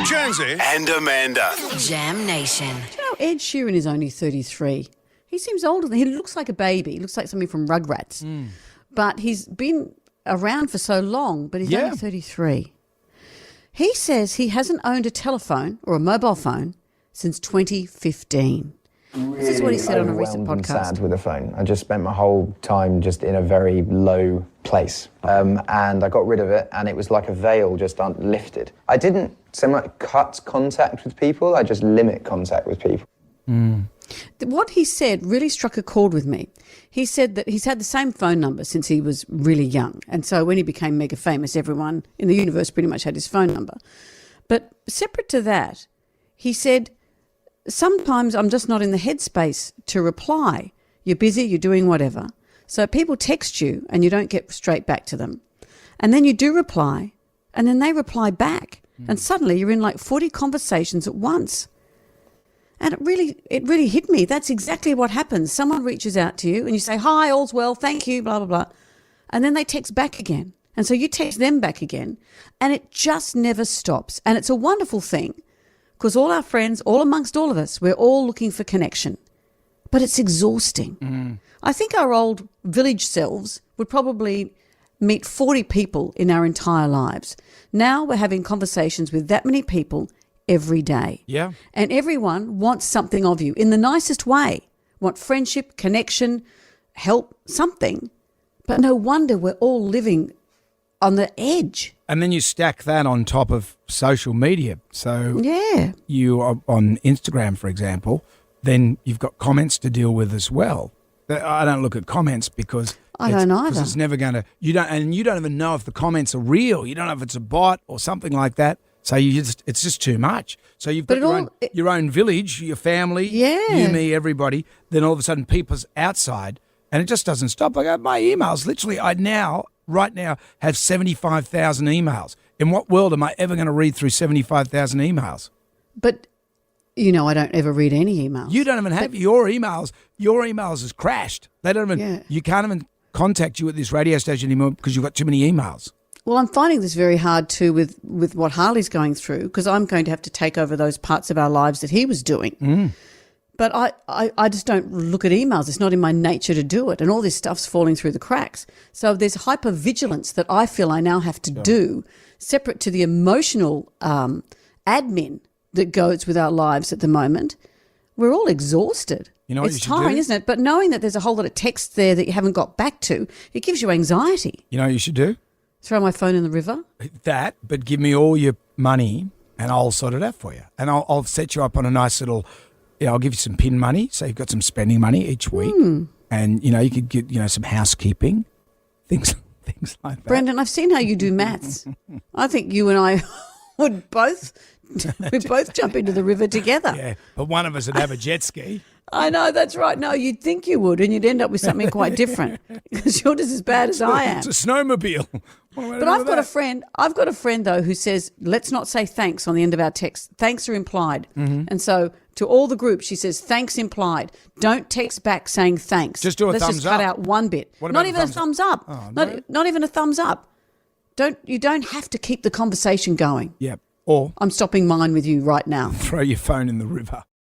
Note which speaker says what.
Speaker 1: Jonesy and Amanda.
Speaker 2: Jam Nation.
Speaker 3: Do you know Ed Sheeran is only 33? He seems older than he looks like a baby. He looks like something from Rugrats. But he's been around for so long, but he's only 33. He says he hasn't owned a telephone or a mobile phone since 2015. This is what he said on a recent
Speaker 4: overwhelmed
Speaker 3: podcast.
Speaker 4: and sad with a phone. I just spent my whole time just in a very low place. And I got rid of it, and it was like a veil just lifted. I didn't so much cut contact with people, I just limit contact with people.
Speaker 3: What he said really struck a chord with me. He said that he's had the same phone number since he was really young. And so when he became mega famous, everyone in the universe pretty much had his phone number. But separate to that, he said, sometimes I'm just not in the headspace to reply. You're busy, you're doing whatever. So people text you and you don't get straight back to them. And then you do reply, and then they reply back. And suddenly you're in like 40 conversations at once. And it really hit me. That's exactly what happens. Someone reaches out to you and you say, hi, all's well, thank you, blah, blah, blah. And then they text back again. And so you text them back again. And it just never stops. And it's a wonderful thing because all our friends, all amongst all of us, we're all looking for connection. But it's exhausting. I think our old village selves would probably meet 40 people in our entire lives. Now we're having conversations with that many people every day.
Speaker 5: Yeah.
Speaker 3: And everyone wants something of you in the nicest way. Want friendship, connection, help, something. But no wonder we're all living on the edge.
Speaker 5: And then you stack that on top of social media. So
Speaker 3: Yeah.
Speaker 5: you are on Instagram, for example, then you've got comments to deal with as well. I don't look at comments because
Speaker 3: I don't either.
Speaker 5: Because it's never going to. You don't even know if the comments are real. You don't know if it's a bot or something like that. So it's just too much. So you've got your own village, your family, you, me, everybody. Then all of a sudden, people's outside, and it just doesn't stop. I got my emails. Literally, right now, have 75,000 emails. In what world am I ever going to read through 75,000 emails?
Speaker 3: But, you know, I don't ever read any emails.
Speaker 5: You don't even have your emails. Your emails has crashed. They don't even. You can't even contact you at this radio station anymore because you've got too many emails.
Speaker 3: Well, I'm finding this very hard too with what Harley's going through because I'm going to have to take over those parts of our lives that he was doing. But I just don't look at emails. It's not in my nature to do it. And all this stuff's falling through the cracks. So there's hypervigilance that I feel I now have to do separate to the emotional admin that goes with our lives at the moment. We're all exhausted.
Speaker 5: You know what
Speaker 3: it's
Speaker 5: you should
Speaker 3: tiring,
Speaker 5: do?
Speaker 3: isn't it? But knowing that there's a whole lot of text there that you haven't got back to, it gives you anxiety.
Speaker 5: You know what you should do?
Speaker 3: Throw my phone in the river?
Speaker 5: That, but give me all your money and I'll sort it out for you. And I'll set you up on a nice little, I'll give you some pin money. So you've got some spending money each week. And, you could get, some housekeeping, things like that.
Speaker 3: Brendan, I've seen how you do maths. I think you and I would both jump into the river together.
Speaker 5: Yeah, but one of us would have a jet ski.
Speaker 3: I know, that's right. No, you'd think you would, and you'd end up with something quite different because you're just as bad as I am.
Speaker 5: It's a snowmobile.
Speaker 3: But I've got a friend though who says, let's not say thanks on the end of our text. Thanks are implied. And so to all the groups, she says, thanks implied. Don't text back saying thanks.
Speaker 5: Just do a
Speaker 3: Let's
Speaker 5: thumbs
Speaker 3: just cut
Speaker 5: up.
Speaker 3: out one bit. Not even a thumbs up.
Speaker 5: Oh, no?
Speaker 3: Not even a thumbs up. You don't have to keep the conversation going.
Speaker 5: Yep. Or
Speaker 3: I'm stopping mine with you right now.
Speaker 5: throw your phone in the river.